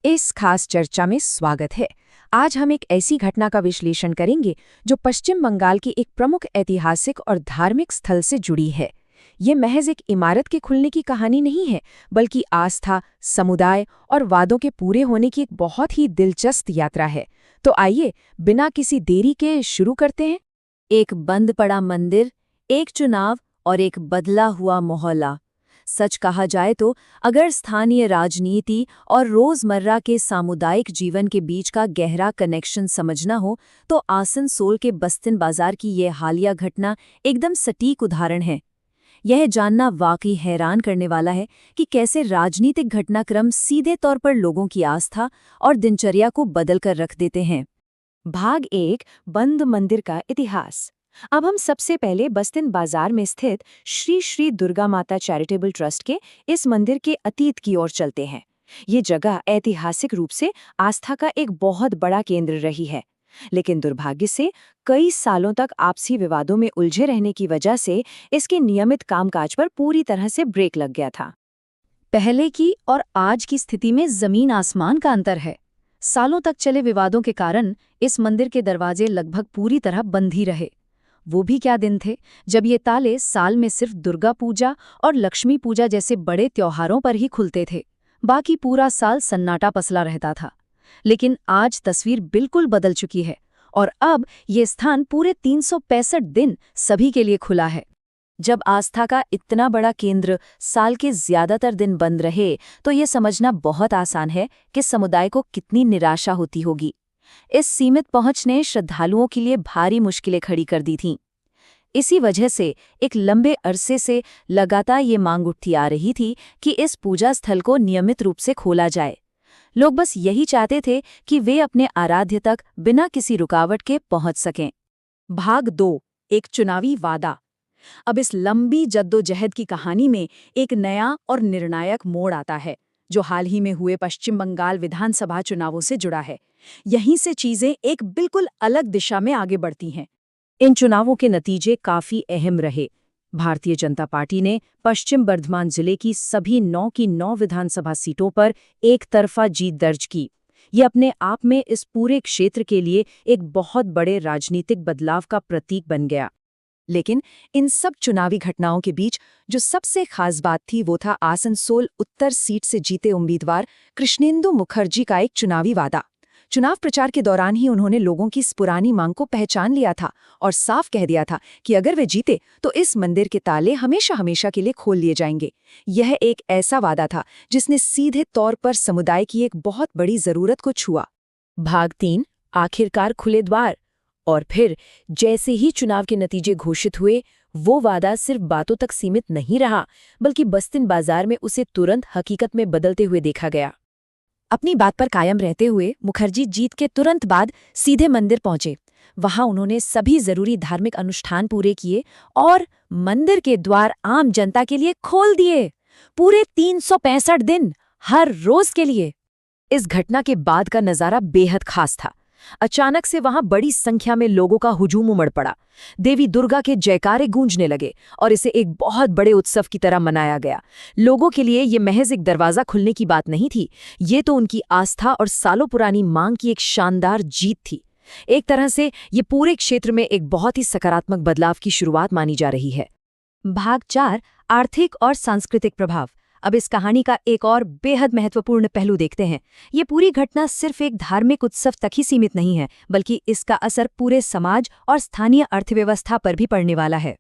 इस खास चर्चा में स्वागत है। आज हम एक ऐसी घटना का विश्लेषण करेंगे जो पश्चिम बंगाल की एक प्रमुख ऐतिहासिक और धार्मिक स्थल से जुड़ी है। ये महज एक इमारत के खुलने की कहानी नहीं है, बल्कि आस्था, समुदाय और वादों के पूरे होने की एक बहुत ही दिलचस्प यात्रा है। तो आइए बिना किसी देरी के शुरू करते हैं। एक बंद पड़ा मंदिर, एक चुनाव और एक बदला हुआ मोहल्ला। सच कहा जाए तो अगर स्थानीय राजनीति और रोजमर्रा के सामुदायिक जीवन के बीच का गहरा कनेक्शन समझना हो तो आसनसोल के बस्तिन बाजार की यह हालिया घटना एकदम सटीक उदाहरण है। यह जानना वाकई हैरान करने वाला है कि कैसे राजनीतिक घटनाक्रम सीधे तौर पर लोगों की आस्था और दिनचर्या को बदल कर रख देते हैं। भाग 1, बंद मंदिर का इतिहास। अब हम सबसे पहले बस्तिन बाजार में स्थित श्री श्री दुर्गा माता चैरिटेबल ट्रस्ट के इस मंदिर के अतीत की ओर चलते हैं। ये जगह ऐतिहासिक रूप से आस्था का एक बहुत बड़ा केंद्र रही है, लेकिन दुर्भाग्य से कई सालों तक आपसी विवादों में उलझे रहने की वजह से इसके नियमित कामकाज पर पूरी तरह से ब्रेक लग गया था। पहले की और आज की स्थिति में जमीन आसमान का अंतर है। सालों तक चले विवादों के कारण इस मंदिर के दरवाजे लगभग पूरी तरह बंद ही रहे। वो भी क्या दिन थे जब ये ताले साल में सिर्फ दुर्गा पूजा और लक्ष्मी पूजा जैसे बड़े त्योहारों पर ही खुलते थे। बाकी पूरा साल सन्नाटा पसला रहता था। लेकिन आज तस्वीर बिल्कुल बदल चुकी है और अब ये स्थान पूरे 365 दिन सभी के लिए खुला है। जब आस्था का इतना बड़ा केंद्र साल के ज्यादातर दिन बंद रहे तो ये समझना बहुत आसान है कि समुदाय को कितनी निराशा होती होगी। इस सीमित पहुंच ने श्रद्धालुओं के लिए भारी मुश्किलें खड़ी कर दी थीं। इसी वजह से एक लंबे अरसे से लगातार ये मांग उठती आ रही थी कि इस पूजा स्थल को नियमित रूप से खोला जाए। लोग बस यही चाहते थे कि वे अपने आराध्य तक बिना किसी रुकावट के पहुंच सकें। भाग 2, एक चुनावी वादा। अब इस लंबी जद्दोजहद की कहानी में एक नया और निर्णायक मोड़ आता है, जो हाल ही में हुए पश्चिम बंगाल विधानसभा चुनावों से जुड़ा है। यहीं से चीजें एक बिल्कुल अलग दिशा में आगे बढ़ती हैं। इन चुनावों के नतीजे काफी अहम रहे। भारतीय जनता पार्टी ने पश्चिम बर्धमान जिले की सभी 9 की 9 विधानसभा सीटों पर एक तरफा जीत दर्ज की। ये अपने आप में इस पूरे क्षेत्र के लिए एक बहुत बड़े राजनीतिक बदलाव का प्रतीक बन गया। लेकिन इन सब चुनावी घटनाओं के बीच जो सबसे खास बात थी वो था आसनसोल उत्तर सीट से जीते उम्मीदवार कृष्णेंदु मुखर्जी का एक चुनावी वादा। चुनाव प्रचार के दौरान ही उन्होंने लोगों की इस पुरानी मांग को पहचान लिया था और साफ कह दिया था कि अगर वे जीते तो इस मंदिर के ताले हमेशा हमेशा के लिए खोल लिए जाएंगे। यह एक ऐसा वादा था जिसने सीधे तौर पर समुदाय की एक बहुत बड़ी जरूरत को छुआ। भाग 3, आखिरकार खुले द्वार। और फिर जैसे ही चुनाव के नतीजे घोषित हुए, वो वादा सिर्फ बातों तक सीमित नहीं रहा, बल्कि बस्तिन बाजार में उसे तुरंत हकीकत में बदलते हुए देखा गया। अपनी बात पर कायम रहते हुए मुखर्जी जीत के तुरंत बाद सीधे मंदिर पहुंचे। वहां उन्होंने सभी जरूरी धार्मिक अनुष्ठान पूरे किए और मंदिर के द्वार आम जनता के लिए खोल दिए, पूरे 365 दिन, हर रोज के लिए। इस घटना के बाद का नजारा बेहद खास था। अचानक से वहां बड़ी संख्या में लोगों का हुजूम उमड़ पड़ा। देवी दुर्गा के जयकारे गूंजने लगे और इसे एक बहुत बड़े उत्सव की तरह मनाया गया। लोगों के लिए ये महज एक दरवाजा खुलने की बात नहीं थी, ये तो उनकी आस्था और सालों पुरानी मांग की एक शानदार जीत थी। एक तरह से ये पूरे क्षेत्र में एक बहुत ही सकारात्मक बदलाव की शुरुआत मानी जा रही है। भाग 4, आर्थिक और सांस्कृतिक प्रभाव। अब इस कहानी का एक और बेहद महत्वपूर्ण पहलू देखते हैं। ये पूरी घटना सिर्फ एक धार्मिक उत्सव तक ही सीमित नहीं है, बल्कि इसका असर पूरे समाज और स्थानीय अर्थव्यवस्था पर भी पड़ने वाला है।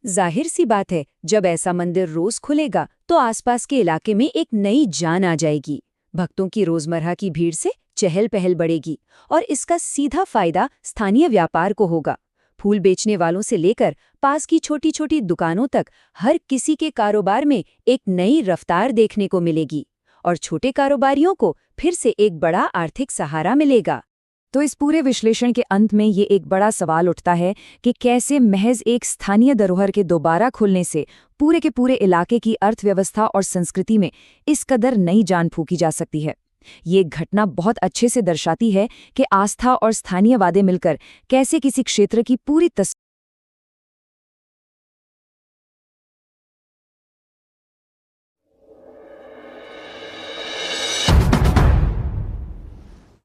जाहिर सी बात है, जब ऐसा मंदिर रोज खुलेगा तो आसपास के इलाके में एक नई जान आ जाएगी। भक्तों की रोजमर्रा की भीड़ से चहल पहल बढ़ेगी और इसका सीधा फायदा स्थानीय व्यापार को होगा। फूल बेचने वालों से लेकर पास की छोटी छोटी दुकानों तक हर किसी के कारोबार में एक नई रफ्तार देखने को मिलेगी और छोटे कारोबारियों को फिर से एक बड़ा आर्थिक सहारा मिलेगा। तो इस पूरे विश्लेषण के अंत में ये एक बड़ा सवाल उठता है कि कैसे महज एक स्थानीय धरोहर के दोबारा खुलने से पूरे के पूरे इलाके की अर्थव्यवस्था और संस्कृति में इस कदर नई जान फूंकी जा सकती है। ये घटना बहुत अच्छे से दर्शाती है कि आस्था और स्थानीय वादे मिलकर कैसे किसी क्षेत्र की पूरी